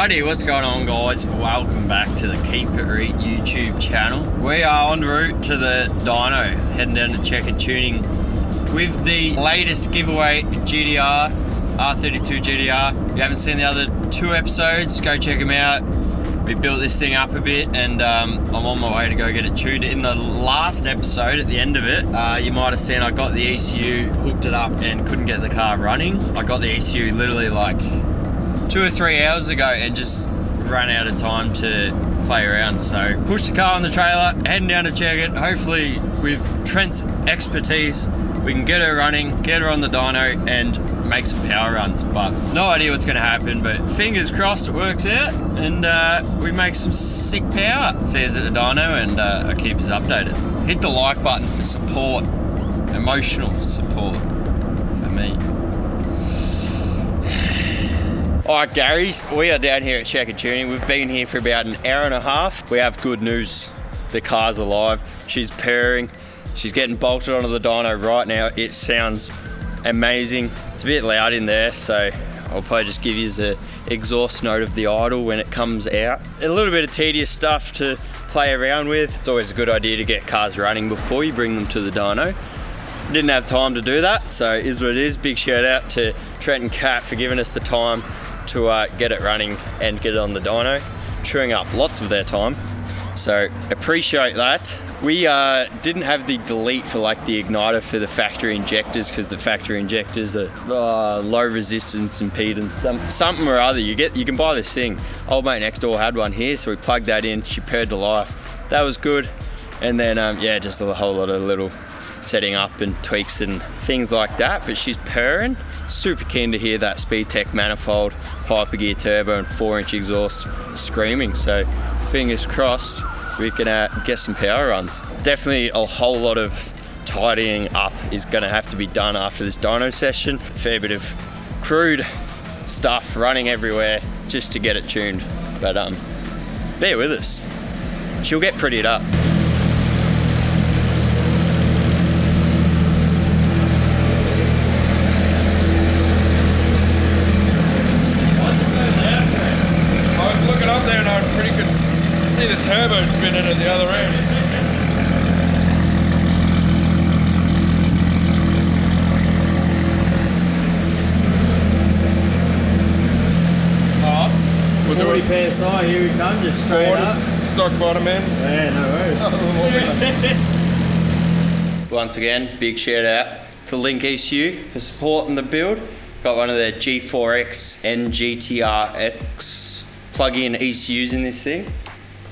Alrighty, what's going on, guys? Welcome back to the Keep It Reet YouTube channel. We are en route to the dyno, heading down to Chequered Tuning with the latest giveaway GTR, R32 GTR. If you haven't seen the other two episodes, go check them out. We built this thing up a bit and I'm on my way to go get it tuned. In the last episode, at the end of it, you might have seen I got the ECU, hooked it up and couldn't get the car running. I got the ECU literally like 2 or 3 hours ago and just ran out of time to play around. So pushed the car on the trailer, heading down to check it. Hopefully with Trent's expertise, we can get her running, get her on the dyno and make some power runs. But no idea what's gonna happen, but fingers crossed it works out and we make some sick power. See us at the dyno and I'll keep us updated. Hit the like button for support, emotional support for me. Alright Garys, we are down here at Chequered Tuning. We've been here for about an hour and a half. We have good news. The car's alive. She's purring. She's getting bolted onto the dyno right now. It sounds amazing. It's a bit loud in there, so I'll probably just give you the exhaust note of the idle when it comes out. A little bit of tedious stuff to play around with. It's always a good idea to get cars running before you bring them to the dyno. Didn't have time to do that, so it is what it is. Big shout out to Trent and Kat for giving us the time to get it running and get it on the dyno, chewing up lots of their time, so appreciate that. We didn't have the delete for like the igniter for the factory injectors because the factory injectors are low resistance impedance, something or other. You can buy this thing. Old mate next door had one here, so we plugged that in. She purred to life. That was good. And then yeah, just a whole lot of little setting up and tweaks and things like that, but she's purring. Super keen to hear that Speedtech manifold, hypergear turbo and 4-inch exhaust screaming, so fingers crossed we can get some power runs. Definitely a whole lot of tidying up is going to have to be done after this dyno session. Fair bit of crude stuff running everywhere just to get it tuned, but bear with us, she'll get prettied up. See the turbo spinning at the other end. With 40 PSI, here we come, just straight up. Stock bottom end. Yeah, no worries. Once again, big shout out to LINK ECU for supporting the build. Got one of their G4X and GTRX plug-in ECUs in this thing.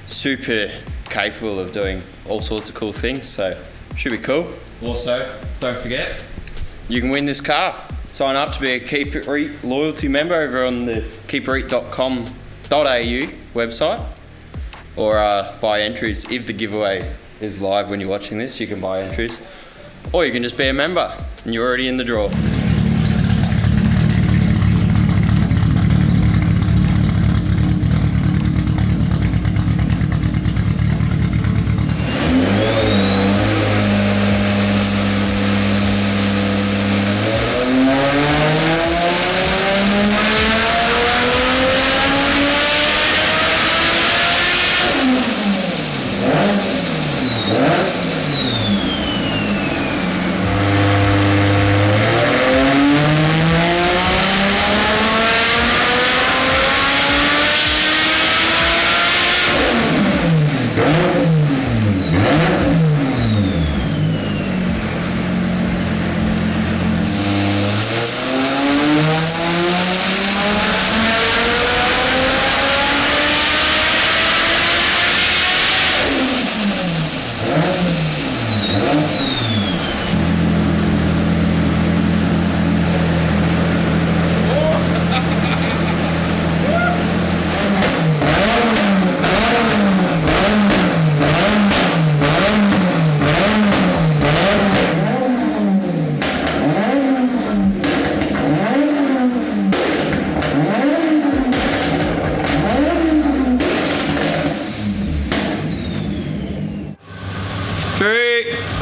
Super capable of doing all sorts of cool things, so should be cool. Also, don't forget, you can win this car. Sign up to be a Keep It Reet loyalty member over on the keepitreit.com.au website, or buy entries. If the giveaway is live when you're watching this, you can buy entries, or you can just be a member and you're already in the draw.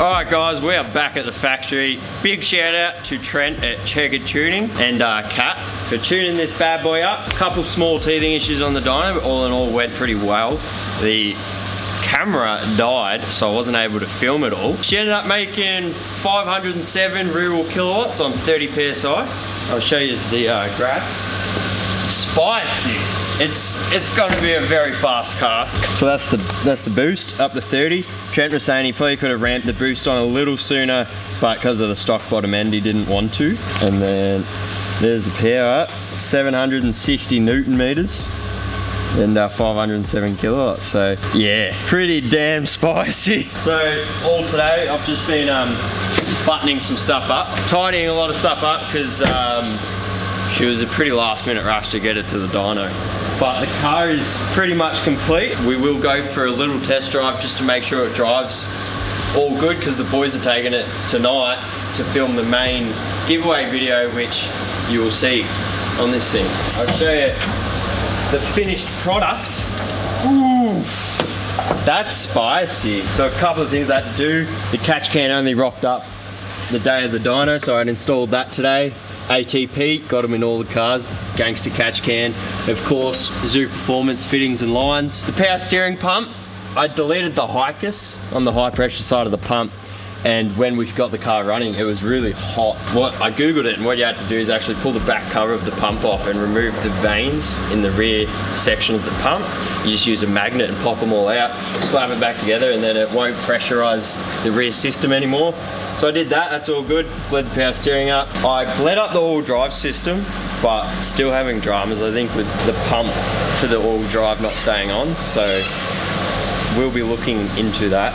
Alright guys, we are back at the factory. Big shout out to Trent at Chequered Tuning and Kat for tuning this bad boy up. A couple small teething issues on the dyno, but all in all went pretty well. The camera died, so I wasn't able to film it all. She ended up making 507 real kilowatts on 30 PSI. I'll show you the graphs. Spicy. It's going to be a very fast car. So that's the boost up to 30. Trent was saying he probably could have ramped the boost on a little sooner, but because of the stock bottom end he didn't want to. And then there's the power up, 760 Newton meters and 507 kilowatts. So yeah, pretty damn spicy. So all today I've just been buttoning some stuff up, tidying a lot of stuff up because she was a pretty last minute rush to get it to the dyno. But the car is pretty much complete. We will go for a little test drive just to make sure it drives all good, because the boys are taking it tonight to film the main giveaway video, which you will see on this thing. I'll show you the finished product. Ooh, that's spicy. So a couple of things I had to do. The catch can only rocked up the day of the dyno, so I'd installed that today. ATP, got them in all the cars. Gangster catch can. Of course, Zoo Performance fittings and lines. The power steering pump, I deleted the Hicus on the high pressure side of the pump, and when we got the car running it was really hot. I googled it, and what you had to do is actually pull the back cover of the pump off and remove the vanes in the rear section of the pump. You just use a magnet and pop them all out, slap it back together, and then it won't pressurize the rear system anymore. So I did that, that's all good. Bled the power steering up. I bled up the all-wheel drive system, but still having dramas, I think, with the pump for the all-wheel drive not staying on. So we'll be looking into that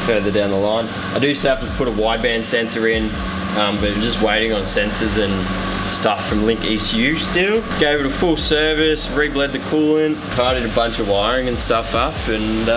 further down the line. I do still have to put a wideband sensor in, but just waiting on sensors and stuff from LINK ECU still. Gave it a full service, re-bled the coolant, tidied a bunch of wiring and stuff up, and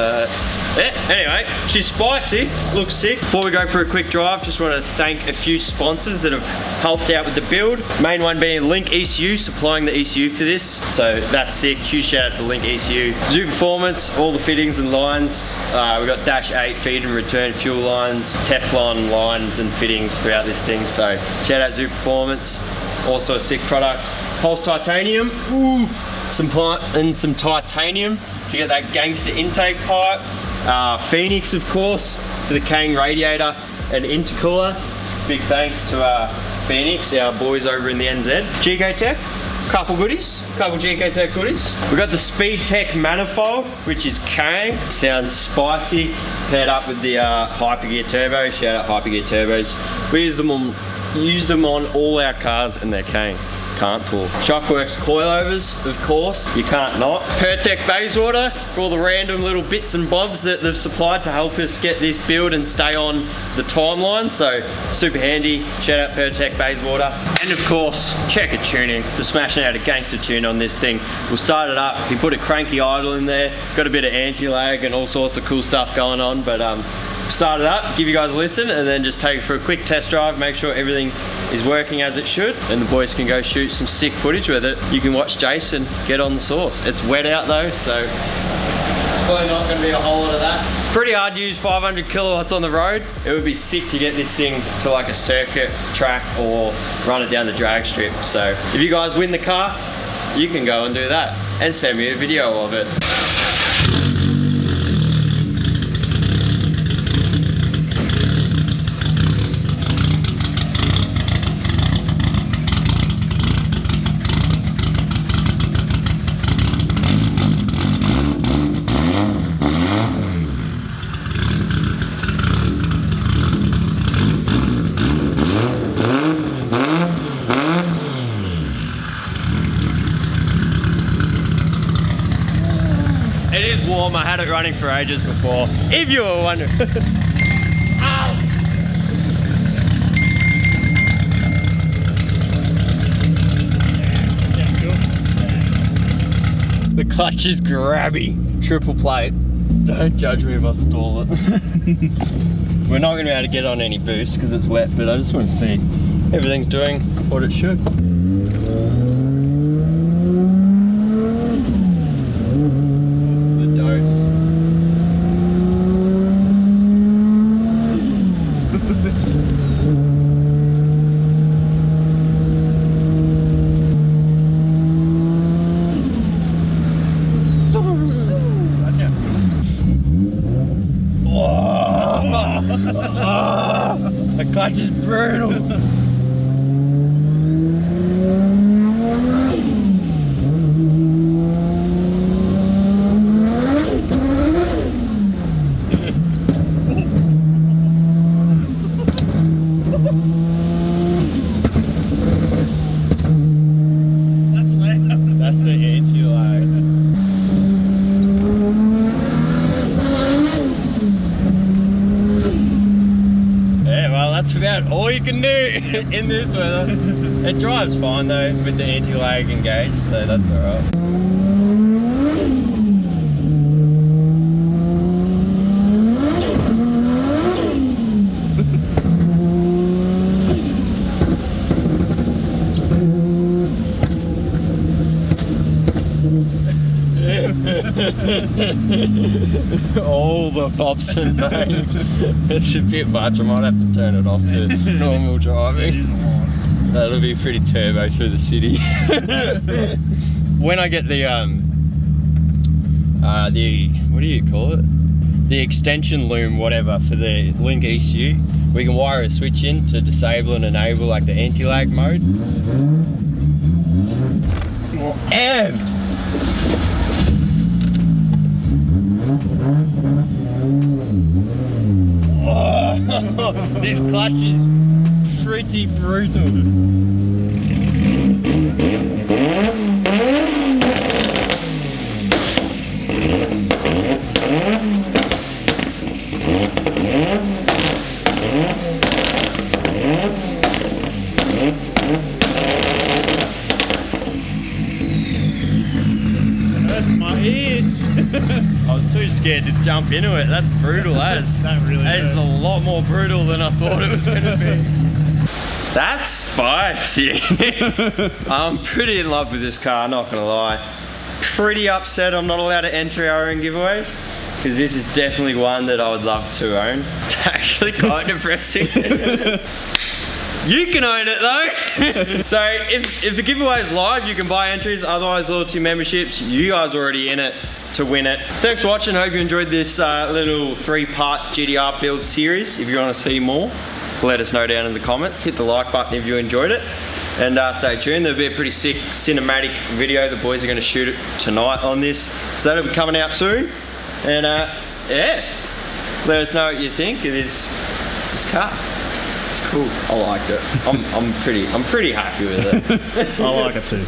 yeah, anyway, she's spicy, looks sick. Before we go for a quick drive, just want to thank a few sponsors that have helped out with the build. Main one being LINK ECU, supplying the ECU for this. So that's sick, huge shout out to LINK ECU. Zoo Performance, all the fittings and lines. We've got Dash 8 feed and return fuel lines, Teflon lines and fittings throughout this thing. So shout out Zoo Performance, also a sick product. Pulse titanium, ooh, some titanium to get that gangster intake pipe. Phoenix, of course, for the Kang radiator and intercooler. Big thanks to Phoenix, our boys over in the NZ. GK Tech, couple GK Tech goodies. We've got the Speed Tech manifold, which is Kang. Sounds spicy, paired up with the Hypergear Turbo. Shout out Hypergear Turbos. We use them on all our cars, and they're Kang. Can't pull. Shockworks coilovers, of course, you can't not. Pertec Bayswater for all the random little bits and bobs that they've supplied to help us get this build and stay on the timeline, so super handy. Shout out Pertec Bayswater. And of course, Chequered Tuning for smashing out a gangster tune on this thing. We'll start it up, he put a cranky idle in there, got a bit of anti-lag and all sorts of cool stuff going on, but start it up, give you guys a listen, and then just take it for a quick test drive, make sure everything is working as it should, and the boys can go shoot some sick footage with it. You can watch Jason get on the sauce. It's wet out though, so it's probably not going to be a whole lot of that. Pretty hard to use 500 kilowatts on the road. It would be sick to get this thing to like a circuit track or run it down the drag strip. So if you guys win the car, you can go and do that and send me a video of it. It is warm, I had it running for ages before, if you were wondering. Ow! Sounds good. The clutch is grabby. Triple plate. Don't judge me if I stall it. We're not going to be able to get on any boost because it's wet, but I just want to see everything's doing what it should. The clutch is brutal. That's the anti-lag. Yeah, well, that's about all you can do in this weather. It drives fine though with the anti-lag engaged, so that's alright. All the pops and bangs. It's a bit much. I might have to turn it off for normal driving. That'll be pretty turbo through the city. When I get the what do you call it? The extension loom, whatever, for the LINK ECU, we can wire a switch in to disable and enable like the anti-lag mode. And this clutch is pretty brutal. That's my ears. I was too scared to jump into it. That's brutal as. That really That's hurt. a lot more brutal than I thought it was going to be. That's spicy. I'm pretty in love with this car, not going to lie. Pretty upset I'm not allowed to enter our own giveaways, because this is definitely one that I would love to own. It's actually quite depressing. You can own it though. So if the giveaway is live, you can buy entries. Otherwise, loyalty memberships, you guys are already in it to win it. Thanks for watching. Hope you enjoyed this little 3-part GTR build series. If you want to see more, let us know down in the comments. Hit the like button if you enjoyed it. And stay tuned. There'll be a pretty sick cinematic video. The boys are going to shoot it tonight on this. So that'll be coming out soon. And yeah, let us know what you think of this car. It's cool. I liked it. I'm pretty happy with it. I like it too.